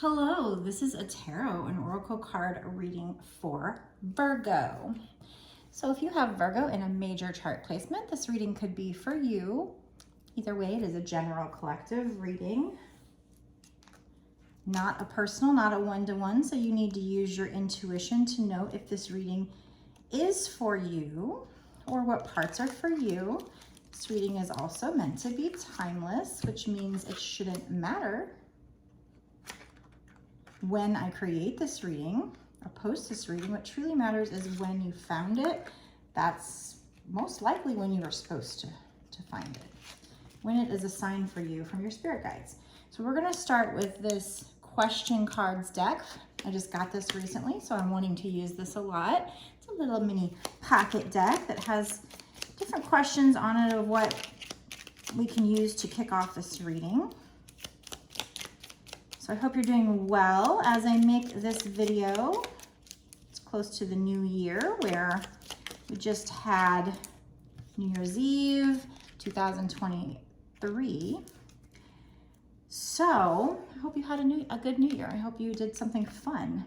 Hello, this is a tarot and oracle card reading for Virgo. So if you have Virgo in a major chart placement, this reading could be for you. Either way, it is a general collective reading, not a personal, not a one-to-one, so you need to use your intuition to know if this reading is for you or what parts are for you. This reading is also meant to be timeless, which means it shouldn't matter when I create this reading or post this reading. What truly matters is when you found it. That's most likely when you were supposed to find it, when it is a sign for you from your spirit guides. So we're going to start with this question cards deck. I just got this recently, so I'm wanting to use this a lot. It's a little mini pocket deck that has different questions on it of what we can use to kick off this reading. So I hope you're doing well as I make this video. It's close to the new year where we just had New Year's Eve 2023. So I hope you had a good new year. I hope you did something fun.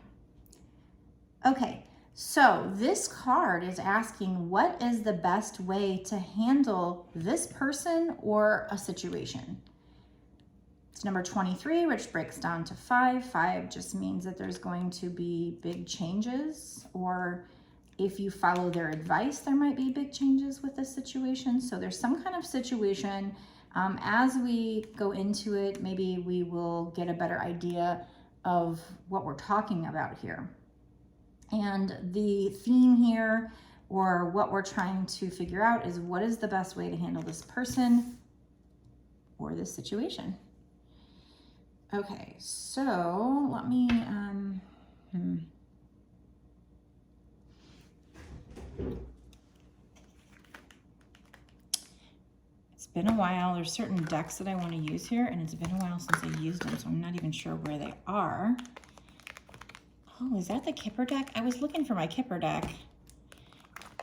Okay, so this card is asking, what is the best way to handle this person or a situation? It's number 23, which breaks down to 5. 5 just means that there's going to be big changes, or if you follow their advice, there might be big changes with this situation. So there's some kind of situation. As we go into it, maybe we will get a better idea of what we're talking about here. And the theme here, or what we're trying to figure out, is what is the best way to handle this person or this situation. Okay, so let me, It's been a while. There's certain decks that I want to use here, and it's been a while since I used them, so I'm not even sure where they are. Oh, is that the Kipper deck? I was looking for my Kipper deck.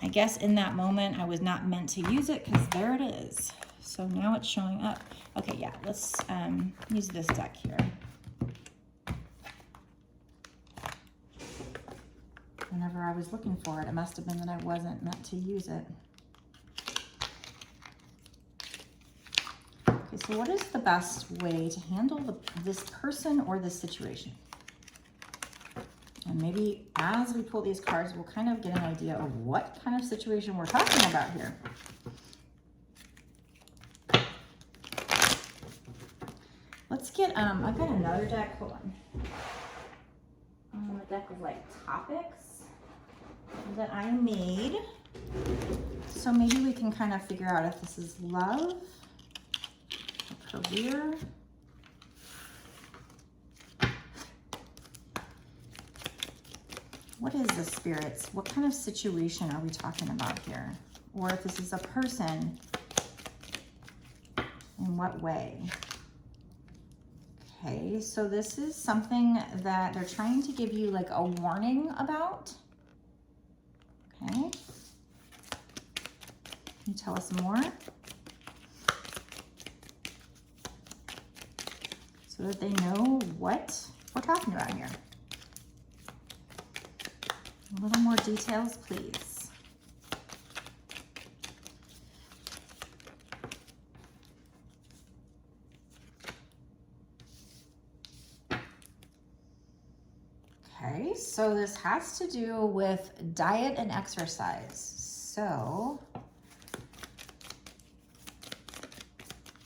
I guess in that moment I was not meant to use it, because there it is. So now it's showing up. Okay, yeah, let's use this deck here. Whenever I was looking for it, it must have been that I wasn't meant to use it. Okay, so what is the best way to handle this person or this situation? And maybe as we pull these cards, we'll kind of get an idea of what kind of situation we're talking about here. Let's get, I've got another deck, hold on. A deck of like topics that I made. So maybe we can kind of figure out if this is love, career, what is the spirits? What kind of situation are we talking about here? Or if this is a person, in what way? Okay, so this is something that they're trying to give you like a warning about. Okay. Can you tell us more? So that they know what we're talking about here. A little more details, please. Okay, so this has to do with diet and exercise. So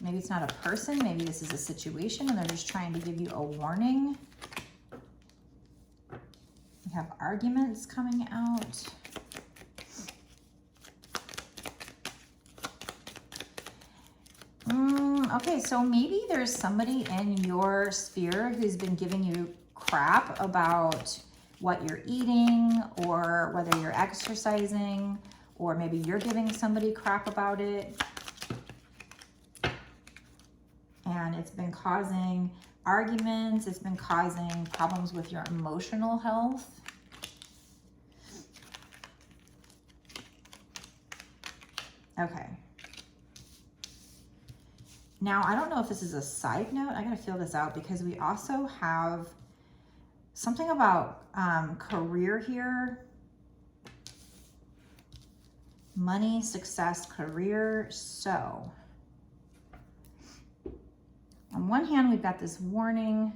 maybe it's not a person, maybe this is a situation and they're just trying to give you a warning. We have arguments coming out. Okay, so maybe there's somebody in your sphere who's been giving you crap about what you're eating or whether you're exercising, or maybe you're giving somebody crap about it. And it's been causing arguments, it's been causing problems with your emotional health. Okay. Now, I don't know if this is a side note. I gotta feel this out because we also have something about career here. Money, success, career. So on one hand, we've got this warning.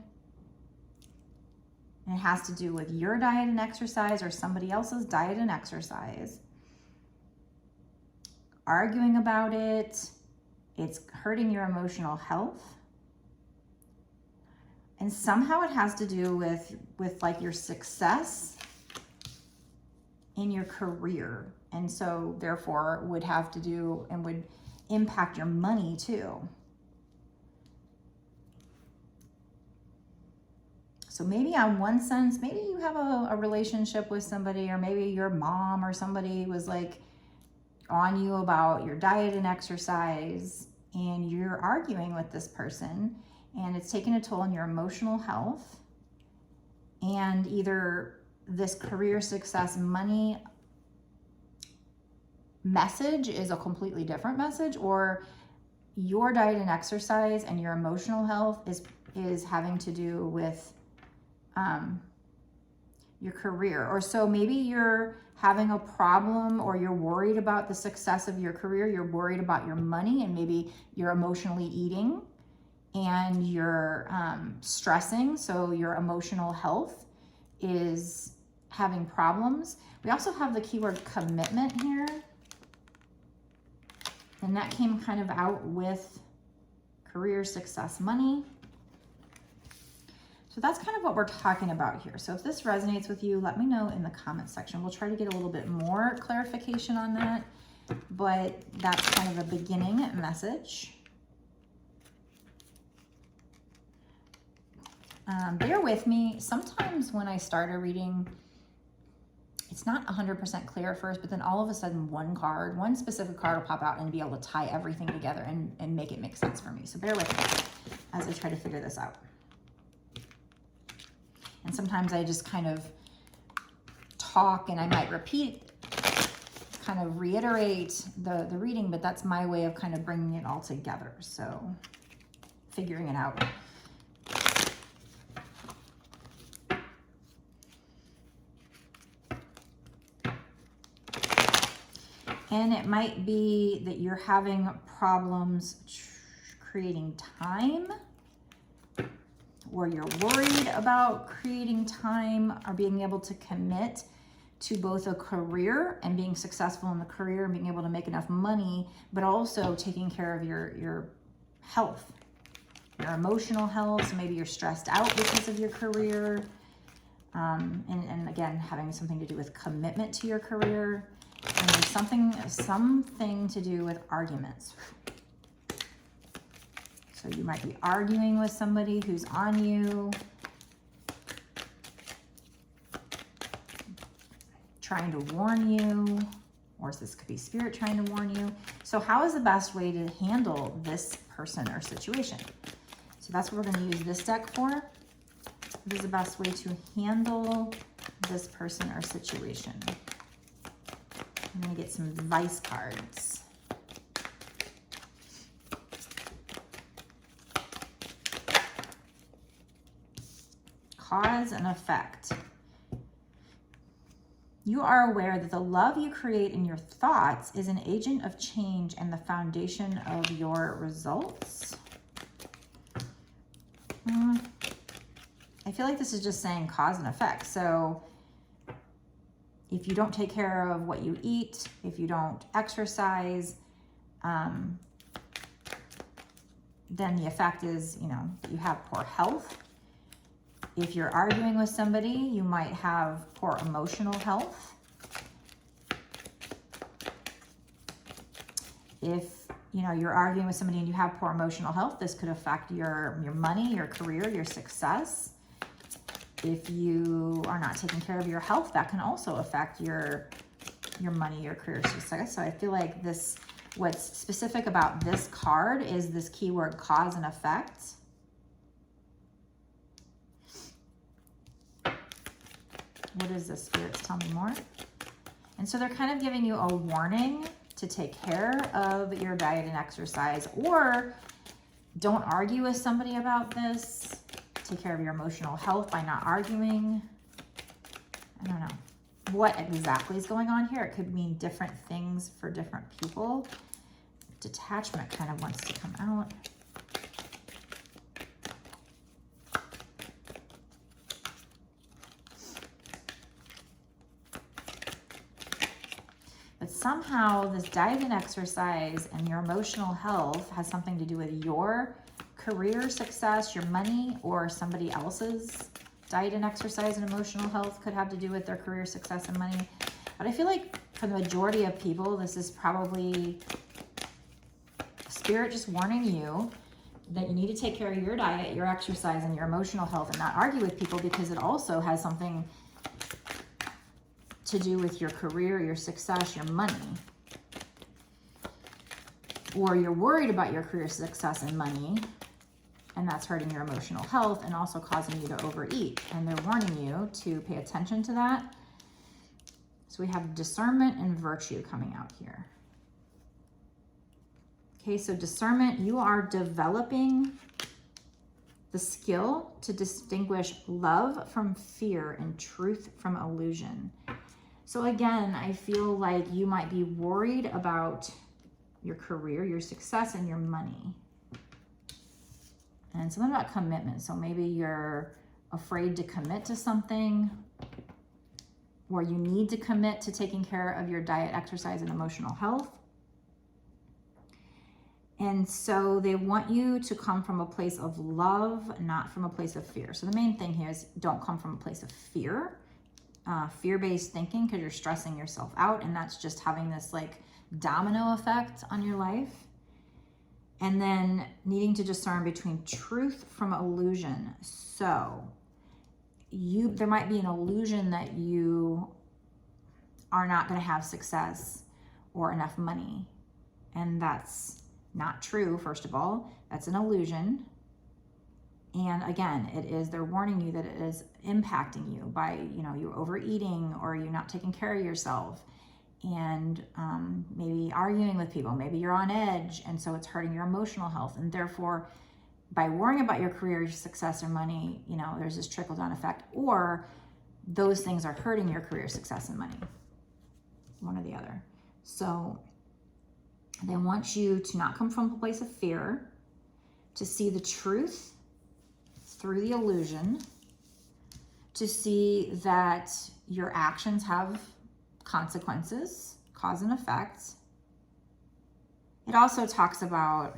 And it has to do with your diet and exercise or somebody else's diet and exercise. Arguing about it. It's hurting your emotional health. And somehow it has to do with like your success in your career. And so therefore would have to do and would impact your money too. So maybe on one sense, maybe you have a relationship with somebody, or maybe your mom or somebody was like on you about your diet and exercise, and you're arguing with this person, and it's taking a toll on your emotional health. And either this career, success, money message is a completely different message, or your diet and exercise and your emotional health is having to do with your career. Or so maybe you're having a problem, or you're worried about the success of your career, you're worried about your money, and maybe you're emotionally eating and you're stressing, so your emotional health is having problems. We also have the keyword commitment here, and that came kind of out with career, success, money. So that's kind of what we're talking about here. So if this resonates with you, let me know in the comment section. We'll try to get a little bit more clarification on that, but that's kind of a beginning message. Bear with me. Sometimes when I start a reading, it's not 100% clear at first, but then all of a sudden one specific card will pop out and be able to tie everything together and make it make sense for me. So bear with me as I try to figure this out. And sometimes I just kind of talk and I might repeat, kind of reiterate the reading, but that's my way of kind of bringing it all together. So figuring it out. And it might be that you're having problems creating time, or you're worried about creating time or being able to commit to both a career and being successful in the career and being able to make enough money, but also taking care of your health, your emotional health. So maybe you're stressed out because of your career. And again, having something to do with commitment to your career. And there's something to do with arguments. So you might be arguing with somebody who's on you, trying to warn you, or this could be spirit trying to warn you. So how is the best way to handle this person or situation? So that's what we're going to use this deck for. What is the best way to handle this person or situation? I'm going to get some advice cards. Cause and effect. You are aware that the love you create in your thoughts is an agent of change and the foundation of your results. I feel like this is just saying cause and effect. So if you don't take care of what you eat, if you don't exercise, then the effect is, you have poor health. If you're arguing with somebody, you might have poor emotional health. If you're arguing with somebody and you have poor emotional health, this could affect your money, your career, your success. If you are not taking care of your health, that can also affect your money, your career, success. So I feel like what's specific about this card is this keyword cause and effect. What is this, spirits? Tell me more. And so they're kind of giving you a warning to take care of your diet and exercise, or don't argue with somebody about this. take care of your emotional health by not arguing. I don't know what exactly is going on here. It could mean different things for different people. Detachment kind of wants to come out. But somehow this diet and exercise and your emotional health has something to do with your career success, your money, or somebody else's diet and exercise and emotional health could have to do with their career success and money. But I feel like for the majority of people, this is probably Spirit just warning you that you need to take care of your diet, your exercise, and your emotional health and not argue with people, because it also has something to do with your career, your success, your money. Or you're worried about your career success and money, and that's hurting your emotional health and also causing you to overeat. And they're warning you to pay attention to that. So we have discernment and virtue coming out here. Okay, so discernment, you are developing the skill to distinguish love from fear and truth from illusion. So again, I feel like you might be worried about your career, your success, and your money. And something about commitment. So maybe you're afraid to commit to something, or you need to commit to taking care of your diet, exercise, and emotional health. And so they want you to come from a place of love, not from a place of fear. So the main thing here is don't come from a place of fear, fear-based thinking, because you're stressing yourself out, and that's just having this like domino effect on your life. And then needing to discern between truth from illusion. So there might be an illusion that you are not going to have success or enough money, and that's not true. First of all, that's an illusion. And again, they're warning you that it is impacting you by, you overeating, or you not taking care of yourself, and maybe arguing with people. Maybe you're on edge, and so it's hurting your emotional health. And therefore, by worrying about your career, your success, or money, there's this trickle-down effect, or those things are hurting your career, success, and money. One or the other. So they want you to not come from a place of fear, to see the truth through the illusion, to see that your actions have consequences, cause and effect. It also talks about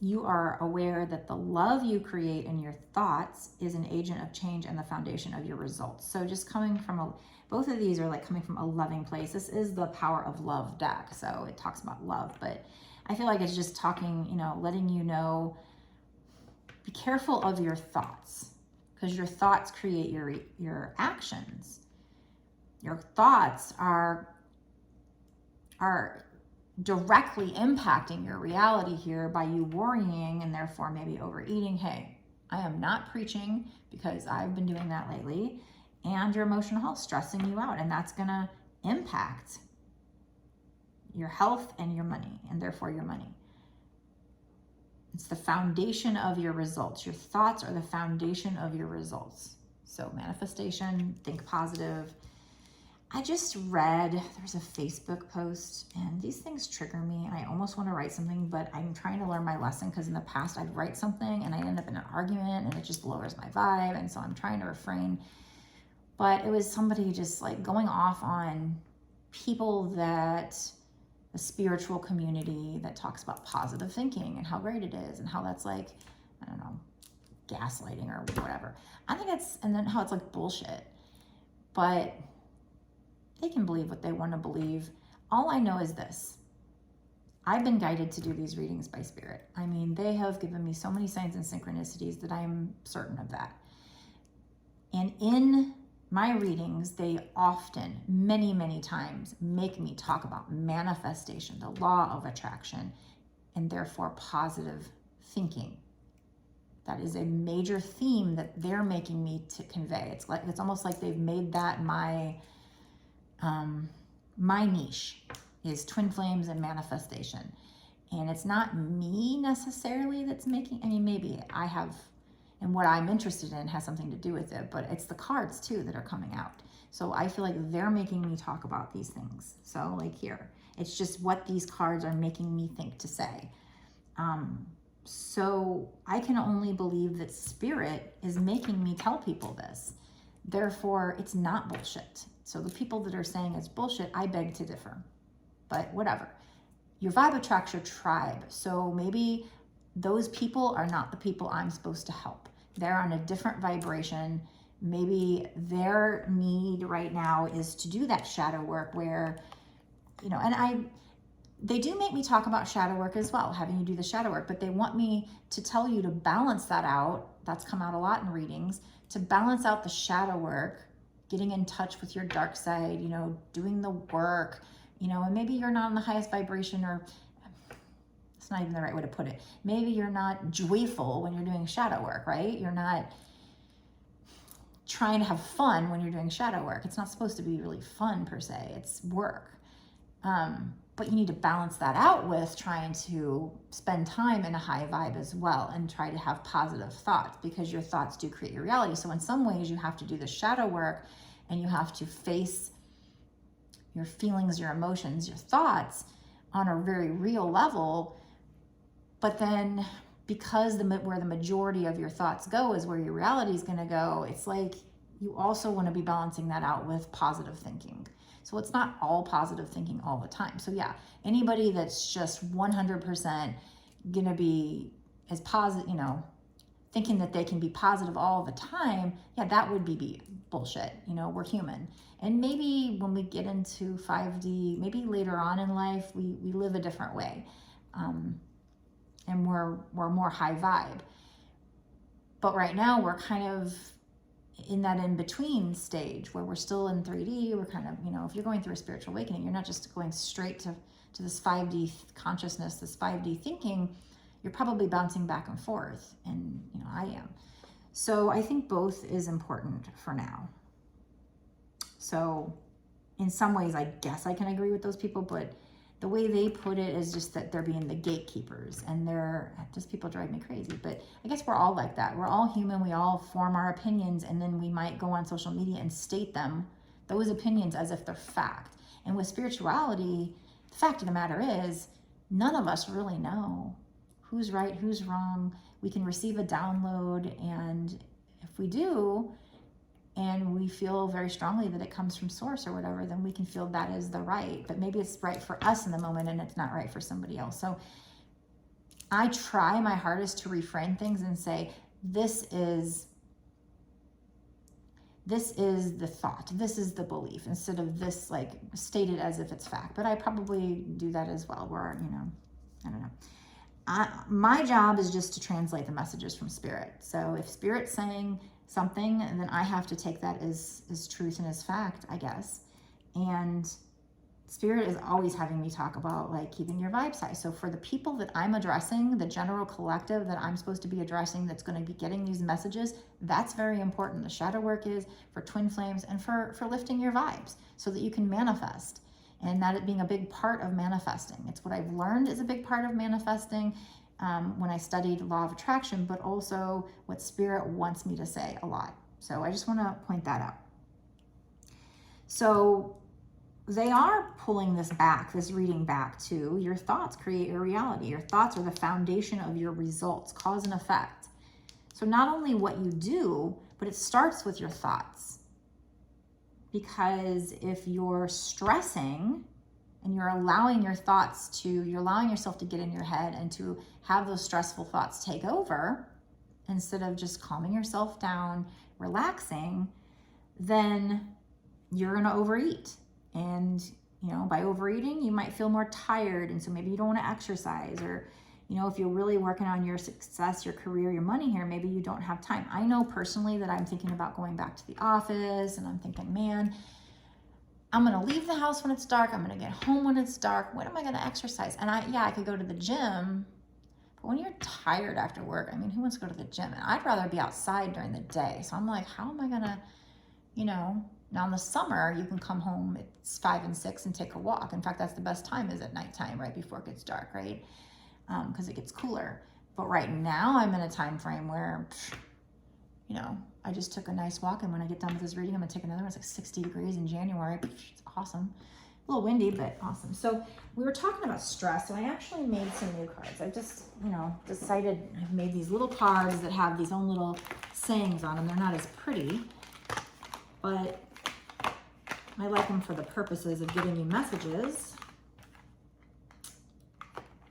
you are aware that the love you create in your thoughts is an agent of change and the foundation of your results. So just coming from both of these are like coming from a loving place. This is the Power of Love deck, so it talks about love, but I feel like it's just talking, letting you know, be careful of your thoughts, because your thoughts create your actions. Your thoughts are directly impacting your reality here by you worrying and therefore maybe overeating. Hey, I am not preaching, because I've been doing that lately, and your emotional health stressing you out, and that's going to impact your health and your money, and therefore your money. It's the foundation of your results. Your thoughts are the foundation of your results. So manifestation, think positive. I just read, there's a Facebook post, and these things trigger me, and I almost want to write something, but I'm trying to learn my lesson, because in the past I'd write something and I end up in an argument and it just lowers my vibe, and so I'm trying to refrain. But it was somebody just like going off on people that a spiritual community that talks about positive thinking and how great it is, and how that's like, I don't know, gaslighting or whatever. I think and then how it's like bullshit. But they can believe what they want to believe. All I know is this. I've been guided to do these readings by Spirit. I mean, they have given me so many signs and synchronicities that I'm certain of that. And in my readings, they often, many, many times, make me talk about manifestation, the law of attraction, and therefore positive thinking. That is a major theme that they're making me to convey. It's almost like they've made that my niche is twin flames and manifestation. And it's not me necessarily that's making, maybe I have and what I'm interested in has something to do with it, but it's the cards too that are coming out. So I feel like they're making me talk about these things. So like here, it's just what these cards are making me think to say. So I can only believe that Spirit is making me tell people this. Therefore, it's not bullshit. So the people that are saying it's bullshit, I beg to differ. But whatever. Your vibe attracts your tribe. So maybe those people are not the people I'm supposed to help. They're on a different vibration. Maybe their need right now is to do that shadow work where, you know, and they do make me talk about shadow work as well, having you do the shadow work, but they want me to tell you to balance that out. That's come out a lot in readings, to balance out the shadow work, getting in touch with your dark side, you know, doing the work, you know, and maybe you're not on the highest vibration, or it's not even the right way to put it. Maybe you're not joyful when you're doing shadow work, right? You're not trying to have fun when you're doing shadow work. It's not supposed to be really fun per se, it's work. But you need to balance that out with trying to spend time in a high vibe as well and try to have positive thoughts, because your thoughts do create your reality. So in some ways you have to do the shadow work and you have to face your feelings, your emotions, your thoughts on a very real level. But then because where the majority of your thoughts go is where your reality is going to go, it's like you also want to be balancing that out with positive thinking. So it's not all positive thinking all the time. So yeah, anybody that's just 100% gonna be as positive, you know, thinking that they can be positive all the time, yeah, that would be bullshit. You know, we're human. And maybe when we get into 5D, maybe later on in life, we live a different way. And we're more high vibe. But right now we're kind of in that in-between stage where we're still in 3D. We're kind of, you know, if you're going through a spiritual awakening, you're not just going straight to this 5D consciousness, this 5D thinking. You're probably bouncing back and forth, and you know, I am. So I think both is important for now. So in some ways, I guess I can agree with those people, but the way they put it is just that they're being the gatekeepers, and just people drive me crazy. But I guess we're all like that. We're all human. We all form our opinions, and then we might go on social media and state those opinions as if they're fact. And with spirituality, the fact of the matter is, none of us really know who's right, who's wrong. We can receive a download, and if we do, and we feel very strongly that it comes from source or whatever, then we can feel that is the right. But maybe it's right for us in the moment and it's not right for somebody else. So I try my hardest to reframe things and say, this is the thought, this is the belief, instead of this like stated as if it's fact. But I probably do that as well, where, you know, I don't know. My job is just to translate the messages from Spirit. So if Spirit's saying something, and then I have to take that as truth and as fact, I guess. And Spirit is always having me talk about like keeping your vibes high. So for the people that I'm addressing, the general collective that I'm supposed to be addressing, that's going to be getting these messages, that's very important. The shadow work is for twin flames and for lifting your vibes so that you can manifest. And that it being a big part of manifesting. It's what I've learned is a big part of manifesting. When I studied law of attraction, but also what Spirit wants me to say a lot. So I just want to point that out. So they are pulling this reading back to your thoughts create your reality. Your thoughts are the foundation of your results, cause and effect. So not only what you do, but it starts with your thoughts. Because if you're stressing, and you're allowing you're allowing yourself to get in your head and to have those stressful thoughts take over, instead of just calming yourself down, relaxing, then you're going to overeat. And, you know, by overeating, you might feel more tired. And so maybe you don't want to exercise, or, you know, if you're really working on your success, your career, your money here, maybe you don't have time. I know personally that I'm thinking about going back to the office, and I'm thinking, man, I'm going to leave the house when it's dark. I'm going to get home when it's dark. When am I going to exercise? And I could go to the gym, but when you're tired after work, I mean, who wants to go to the gym? And I'd rather be outside during the day. So I'm like, how am I going to, you know, now in the summer, you can come home at 5 and 6 and take a walk. In fact, that's the best time, is at nighttime, right before it gets dark, right? Because it gets cooler. But right now I'm in a time frame where you know, I just took a nice walk, and when I get done with this reading, I'm gonna take another one. It's like 60 degrees in January. It's awesome. A little windy, but awesome. So we were talking about stress, so I actually made some new cards. I just, you know, decided I've made these little cards that have these own little sayings on them. They're not as pretty, but I like them for the purposes of giving you messages.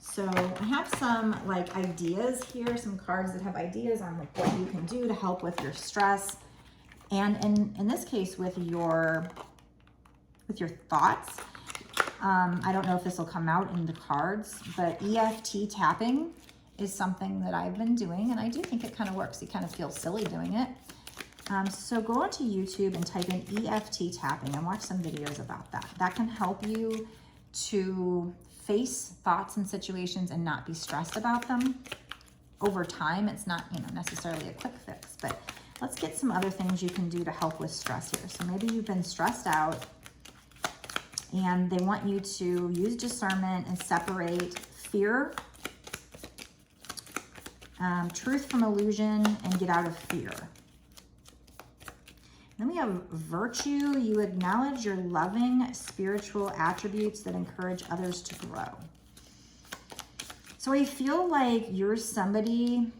So I have some like ideas here, some cards that have ideas on like what you can do to help with your stress. And in this case, with your thoughts. I don't know if this will come out in the cards, but EFT tapping is something that I've been doing, and I do think it kind of works. You kind of feel silly doing it. So go onto YouTube and type in EFT tapping and watch some videos about that. That can help you to face thoughts and situations and not be stressed about them over time. It's not, you know, necessarily a quick fix, but let's get some other things you can do to help with stress here. So maybe you've been stressed out, and they want you to use discernment and separate fear, truth from illusion, and get out of fear. Then we have virtue. You acknowledge your loving spiritual attributes that encourage others to grow. So I feel like you're somebody,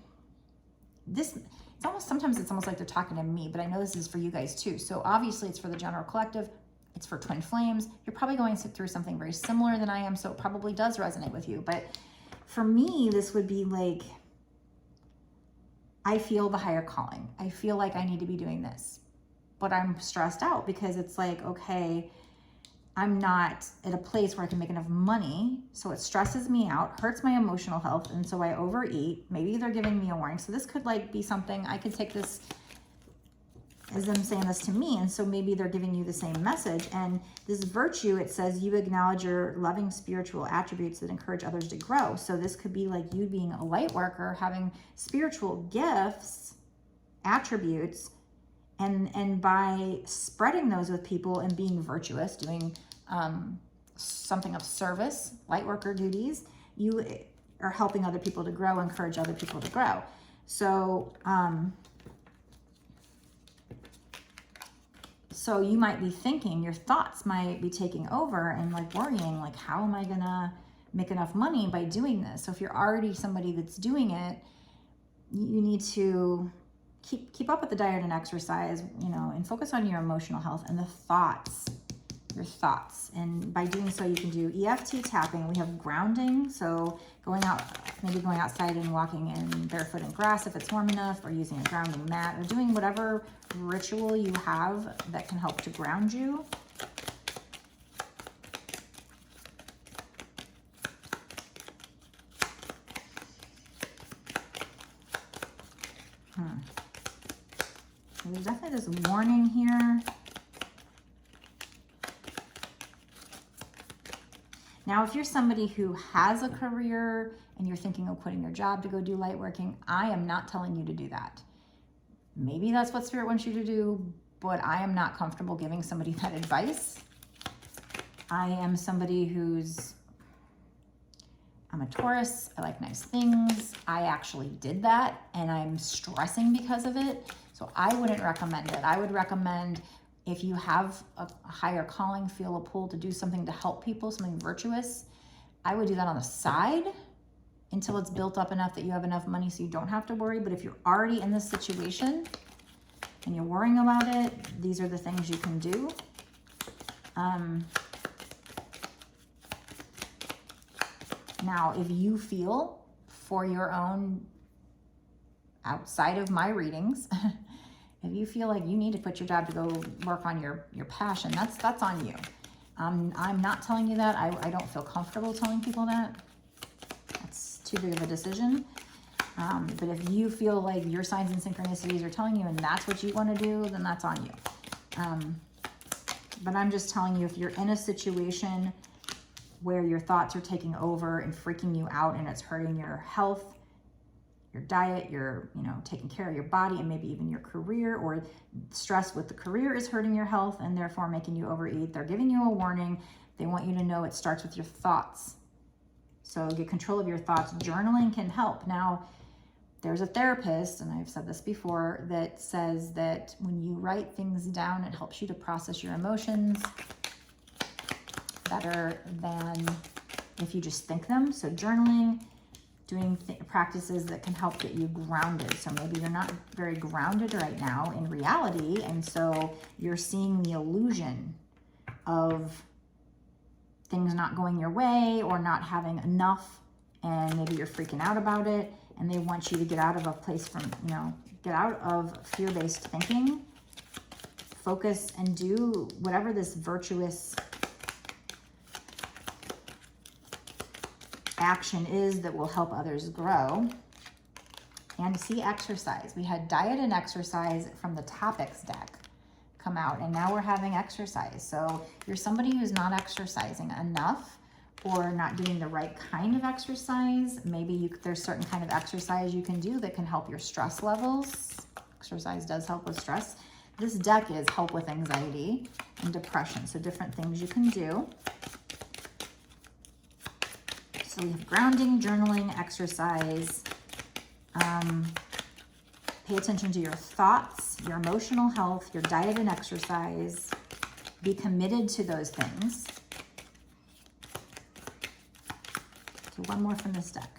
sometimes it's almost like they're talking to me, but I know this is for you guys too. So obviously it's for the general collective. It's for twin flames. You're probably going through something very similar than I am, so it probably does resonate with you. But for me, this would be like, I feel the higher calling. I feel like I need to be doing this, but I'm stressed out because it's like, okay, I'm not at a place where I can make enough money. So it stresses me out, hurts my emotional health. And so I overeat. Maybe they're giving me a warning. So this could like be something, I could take this as them saying this to me, and so maybe they're giving you the same message. And this virtue, it says you acknowledge your loving spiritual attributes that encourage others to grow. So this could be like you being a light worker, having spiritual gifts, attributes, and by spreading those with people and being virtuous, doing something of service, light worker duties, you are helping other people to grow, encourage other people to grow. So so you might be thinking, your thoughts might be taking over and like worrying, like, how am I gonna make enough money by doing this? So if you're already somebody that's doing it, you need to keep up with the diet and exercise, you know, and focus on your emotional health and the thoughts, your thoughts. And by doing so, you can do EFT tapping. We have grounding, so maybe going outside and walking in barefoot in grass if it's warm enough, or using a grounding mat, or doing whatever ritual you have that can help to ground you. There's definitely this warning here. Now, if you're somebody who has a career and you're thinking of quitting your job to go do light working, I am not telling you to do that. Maybe that's what Spirit wants you to do, but I am not comfortable giving somebody that advice. I am somebody I'm a Taurus. I like nice things. I actually did that, and I'm stressing because of it. So I wouldn't recommend it. I would recommend, if you have a higher calling, feel a pull to do something to help people, something virtuous, I would do that on the side until it's built up enough that you have enough money so you don't have to worry. But if you're already in this situation and you're worrying about it, these are the things you can do. Now, if you feel, for your own, outside of my readings, if you feel like you need to quit your job to go work on your passion, that's on you. I'm not telling you that. I don't feel comfortable telling people that. That's too big of a decision. But if you feel like your signs and synchronicities are telling you and that's what you want to do, then that's on you. But I'm just telling you, if you're in a situation where your thoughts are taking over and freaking you out and it's hurting your health, your diet, your, taking care of your body, and maybe even your career, or stress with the career is hurting your health and therefore making you overeat, they're giving you a warning. They want you to know it starts with your thoughts. So get control of your thoughts. Journaling can help. Now, there's a therapist, and I've said this before, that says that when you write things down, it helps you to process your emotions better than if you just think them. So journaling, doing practices that can help get you grounded. So maybe you're not very grounded right now in reality, and so you're seeing the illusion of things not going your way or not having enough, and maybe you're freaking out about it, and they want you to get out of a place from, get out of fear-based thinking, focus and do whatever this virtuous action is that will help others grow. And see exercise. We had diet and exercise from the topics deck come out, and now we're having exercise. So you're somebody who's not exercising enough or not doing the right kind of exercise. Maybe there's certain kind of exercise you can do that can help your stress levels. Exercise does help with stress. This deck is help with anxiety and depression. So different things you can do. So we have grounding, journaling, exercise. Pay attention to your thoughts, your emotional health, your diet and exercise. Be committed to those things. So one more from this deck.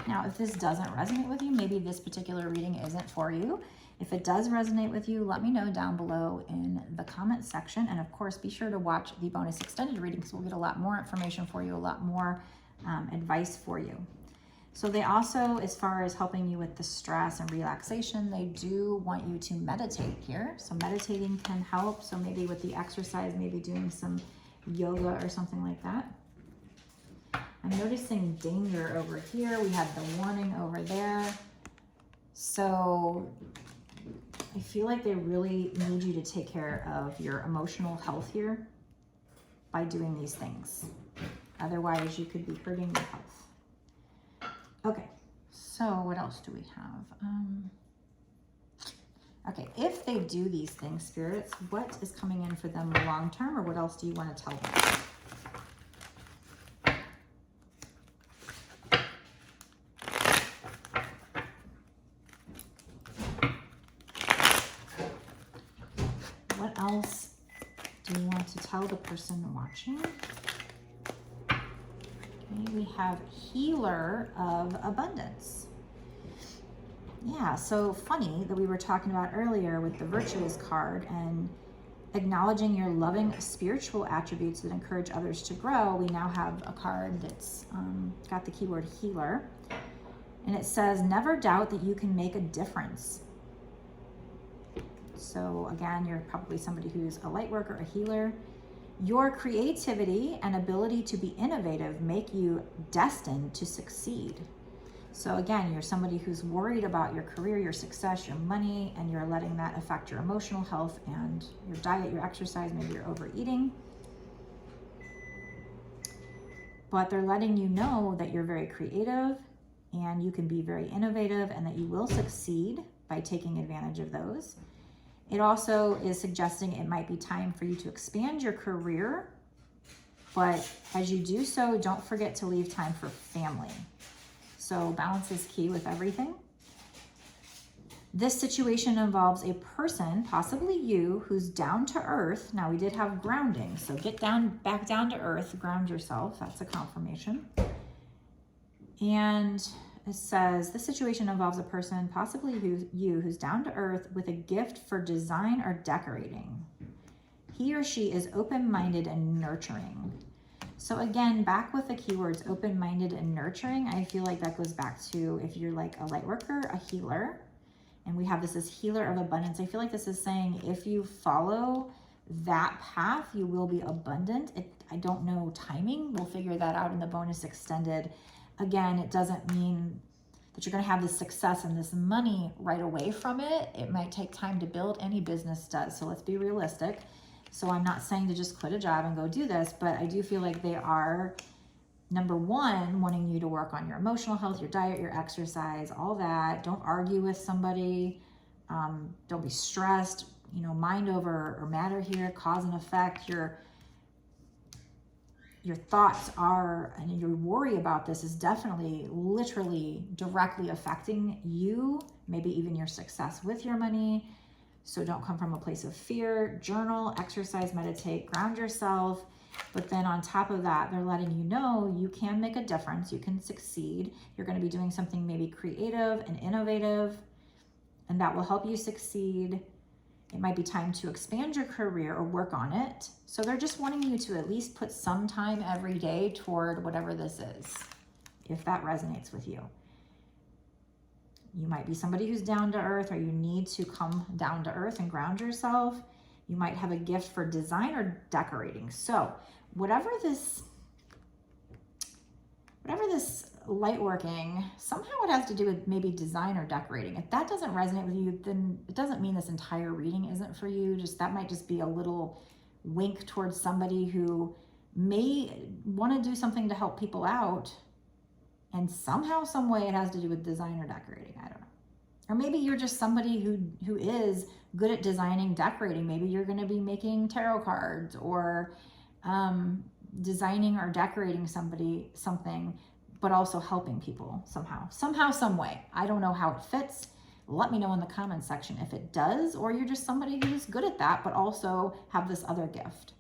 Now, if this doesn't resonate with you, maybe this particular reading isn't for you. If it does resonate with you, let me know down below in the comment section. And of course, be sure to watch the bonus extended reading because we'll get a lot more information for you, a lot more advice for you. So they also, as far as helping you with the stress and relaxation, they do want you to meditate here. So meditating can help. So maybe with the exercise, maybe doing some yoga or something like that. I'm noticing danger over here. We have the warning over there. So I feel like they really need you to take care of your emotional health here by doing these things. Otherwise, you could be hurting your health. Okay, so what else do we have? Okay, if they do these things, spirits, what is coming in for them long term, or what else do you want to tell them? What else do you want to tell the person watching? Okay, we have Healer of Abundance. Yeah, so funny that we were talking about earlier with the Virtuous card and acknowledging your loving spiritual attributes that encourage others to grow. We now have a card that's got the keyword healer. And it says, never doubt that you can make a difference. So again, you're probably somebody who's a light worker, a healer. Your creativity and ability to be innovative make you destined to succeed. So again, you're somebody who's worried about your career, your success, your money, and you're letting that affect your emotional health and your diet, your exercise, maybe you're overeating. But they're letting you know that you're very creative and you can be very innovative and that you will succeed by taking advantage of those. It also is suggesting it might be time for you to expand your career, but as you do so, don't forget to leave time for family. So balance is key with everything. This situation involves a person, possibly you, who's down to earth. Now we did have grounding, so get back down to earth, ground yourself. That's a confirmation. And it says, this situation involves a person, possibly who's down to earth with a gift for design or decorating. He or she is open-minded and nurturing. So again, back with the keywords open-minded and nurturing, I feel like that goes back to if you're like a light worker, a healer, and we have this as healer of abundance. I feel like this is saying if you follow that path, you will be abundant. I don't know timing. We'll figure that out in the bonus extended. Again, it doesn't mean that you're going to have this success and this money right away from it. It might take time to build. Any business does. So let's be realistic. So I'm not saying to just quit a job and go do this, but I do feel like they are, number one, wanting you to work on your emotional health, your diet, your exercise, all that. Don't argue with somebody. Don't be stressed. You know, mind over matter here, cause and effect. your thoughts are, and your worry about this is definitely literally directly affecting you, maybe even your success with your money. So don't come from a place of fear. Journal, exercise, meditate, ground yourself. But then on top of that, they're letting you know you can make a difference. You can succeed. You're going to be doing something maybe creative and innovative, and that will help you succeed. It might be time to expand your career or work on it. So they're just wanting you to at least put some time every day toward whatever this is, if that resonates with you. You might be somebody who's down to earth, or you need to come down to earth and ground yourself. You might have a gift for design or decorating. So whatever this light working, somehow it has to do with maybe design or decorating. If that doesn't resonate with you, then it doesn't mean this entire reading isn't for you. Just that might just be a little wink towards somebody who may want to do something to help people out, and somehow, some way it has to do with design or decorating. I don't know. Or maybe you're just somebody who is good at designing, decorating. Maybe you're going to be making tarot cards, or designing or decorating something, but also helping people somehow, some way. I don't know how it fits. Let me know in the comments section if it does, or you're just somebody who's good at that, but also have this other gift.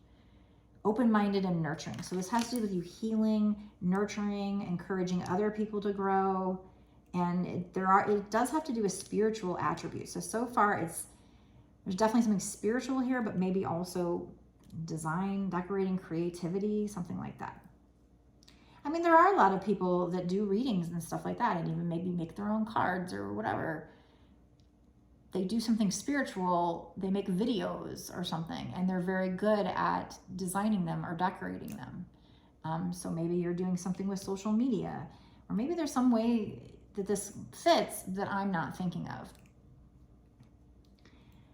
Open-minded and nurturing. So this has to do with you healing, nurturing, encouraging other people to grow. And it does have to do with spiritual attributes. So far there's definitely something spiritual here, but maybe also design, decorating, creativity, something like that. I mean, there are a lot of people that do readings and stuff like that, and even maybe make their own cards or whatever. They do something spiritual, they make videos or something, and they're very good at designing them or decorating them. So maybe you're doing something with social media, or maybe there's some way that this fits that I'm not thinking of.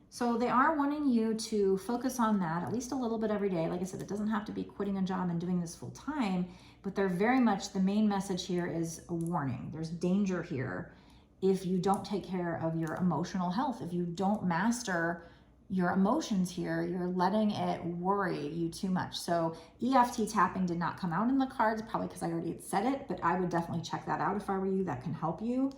So they are wanting you to focus on that at least a little bit every day. Like I said, it doesn't have to be quitting a job and doing this full time, but they're very much, the main message here is a warning. There's danger here if you don't take care of your emotional health. If you don't master your emotions here, you're letting it worry you too much. So EFT tapping did not come out in the cards, probably because I already said it, but I would definitely check that out if I were you. That can help you.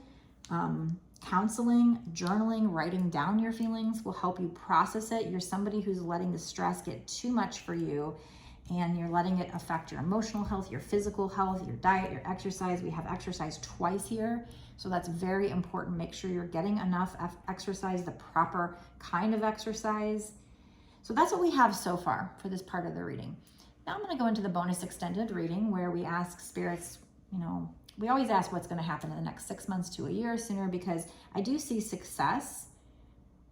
Counseling, journaling, writing down your feelings will help you process it. You're somebody who's letting the stress get too much for you, and you're letting it affect your emotional health, your physical health, your diet, your exercise. We have exercise twice here, so that's very important. Make sure you're getting enough exercise, the proper kind of exercise. So that's what we have so far for this part of the reading. Now I'm going to go into the bonus extended reading, where we ask spirits, we always ask what's going to happen in the next 6 months to a year sooner, because I do see success,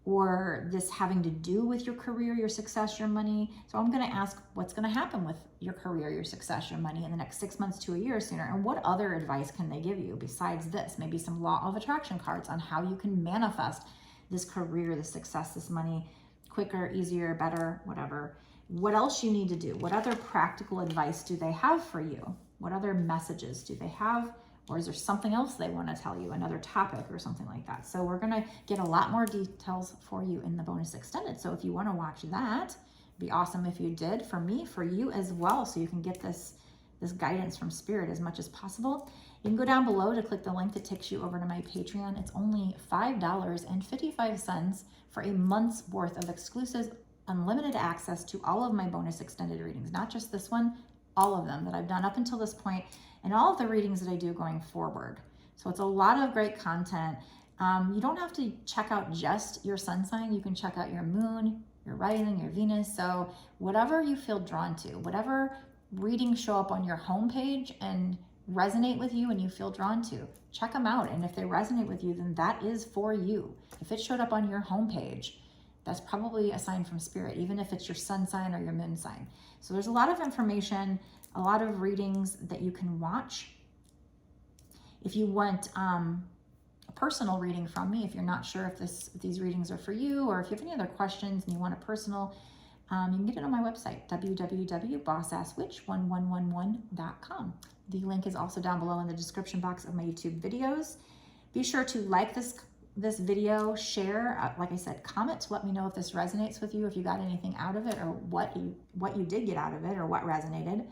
or this having to do with your career, your success, your money. So I'm going to ask what's going to happen with your career, your success, your money in the next 6 months to a year sooner. And what other advice can they give you besides this? Maybe some law of attraction cards on how you can manifest this career, this success, this money quicker, easier, better, whatever. What else you need to do? What other practical advice do they have for you? What other messages do they have? Or is there something else they want to tell you, another topic or something like that? So we're going to get a lot more details for you in the bonus extended. So if you want to watch that, it'd be awesome if you did. For me, for you as well, so you can get this guidance from Spirit as much as possible. You can go down below to click the link that takes you over to my Patreon. It's only $5.55 for a month's worth of exclusive, unlimited access to all of my bonus extended readings. Not just this one, all of them that I've done up until this point, and all of the readings that I do going forward. So it's a lot of great content. You don't have to check out just your sun sign. You can check out your moon, your rising, your Venus. So whatever you feel drawn to, whatever readings show up on your homepage and resonate with you and you feel drawn to, check them out. And if they resonate with you, then that is for you. If it showed up on your homepage, that's probably a sign from Spirit, even if it's your sun sign or your moon sign. So there's a lot of information, a lot of readings that you can watch. If you want a personal reading from me, if you're not sure if these readings are for you, or if you have any other questions and you want a personal, you can get it on my website, www.bossasswitch1111.com. The link is also down below in the description box of my YouTube videos. Be sure to like this video, share, like I said, comment to let me know if this resonates with you, if you got anything out of it, or what you did get out of it, or what resonated.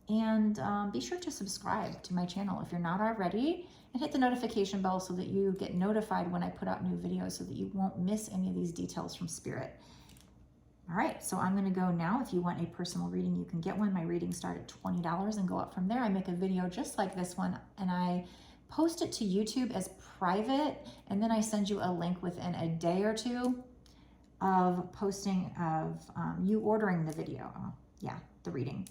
And be sure to subscribe to my channel if you're not already, and hit the notification bell so that you get notified when I put out new videos so that you won't miss any of these details from Spirit. All right, so I'm gonna go now. If you want a personal reading, you can get one. My readings start at $20 and go up from there. I make a video just like this one, and I post it to YouTube as private, and then I send you a link within a day or two of posting of you ordering the video. The reading.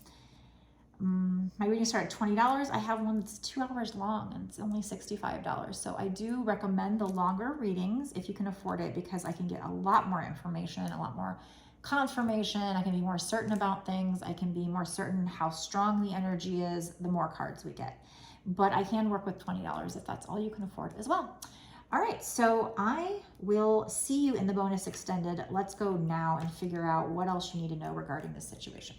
My readings start at $20. I have one that's 2 hours long and it's only $65. So I do recommend the longer readings if you can afford it, because I can get a lot more information, a lot more confirmation. I can be more certain about things. I can be more certain how strong the energy is the more cards we get. But I can work with $20 if that's all you can afford as well. All right, so I will see you in the bonus extended. Let's go now and figure out what else you need to know regarding this situation.